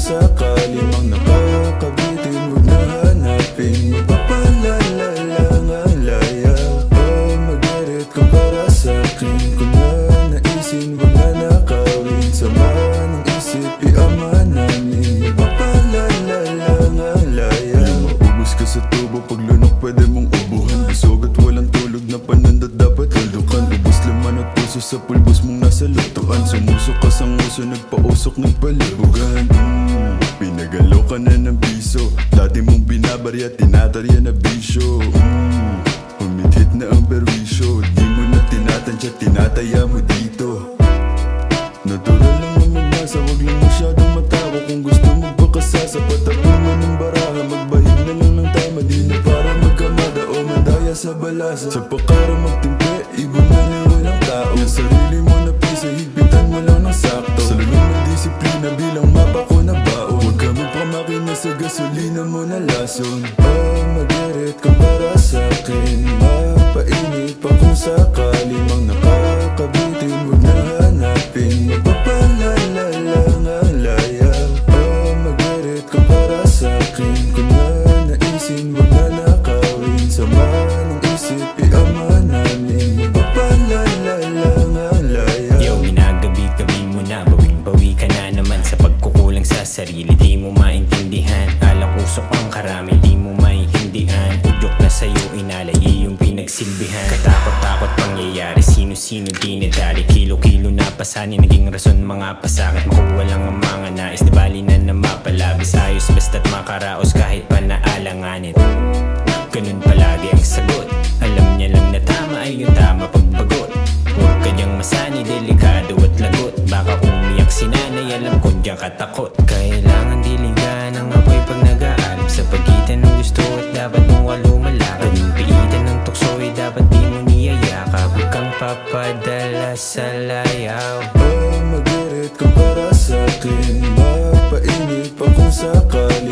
sakali mang nakakabitin, huwag na hanapin. Mapapalala lang ang laya. Mag-irit ka para sa'kin. Kung na naisin, huwag na nakawin. Sama ng isip, iama namin. Mapapalala lang ang laya. Maubos ka sa tubo, pag lunok pwede mong ubuhan. Bisog at walang tulog na panandot dapat halukan. Ubos laman at puso sa pulbos mong nasa lutuan. Sumusok ka sa nguso, nagpausok, nagpalibugan. Pinagalaw ka na ng piso, dati mong binabarya, tinatarya na bisyo. Humithit na ang perwisyo, di mo na tinatansya, tinataya mo dito. Natural lang na magnasa, wag lang masyadong matawa. Kung gusto magpakasa, sapat ang naman ng baraha. Magbahid na lang ng tama, di na para magkamada o madaya sa balasa. Sa pakara magtimple, iba na rin walang tao. Yung sarili mo na pisa, higpitan mo lang ng sakto. Sa lulong na disiplina bilang mapa ko na baon. Huwag ka magpamakina sa gasolina mo na lason. Mag-irit ka para sa'kin. Mapainit pa kung sakali mang nakakabitin, huwag na hanapin. Mapapalala lang ang laya. Mag-irit ka para sa'kin. Kung na naisin, huwag na nakawin. Sama ng isip, iama namin. Mapapalala lang ang laya. Yo, ginagabi-gabi mo na, bawing-bawi ka na naman sa pagkukulang sa sarili. Di mo maintindihan, alak usok ang karami, di mo maintindihan. Udyok na sa'yo, inalayi yung pinagsilbihan. Katakot-takot pangyayari, sino-sino di nadali. Kilo-kilo na pasani, naging rason mga pasakit. Makuha lang ang mga nais, di bali na na mapalabis. Ayos basta't makaraos kahit pa naalanganit. Ganun palagi ang sagot, alam niya lang na tama ay yung tama pagbagot. Huwag kanyang masani, delikado at lagot. Baka umiyak si nanay, alam ko diyan katakot. Kailangan diligan ang apoy pag nag-aalab sa pagitan ng gusto at dapat mong walumalakad. Yung piitan ng tukso ay dapat di mo niyayakap. Huwag kang papadala sa layaw. Mag-irit ka para sa'kin. Mapainit pa kung sakali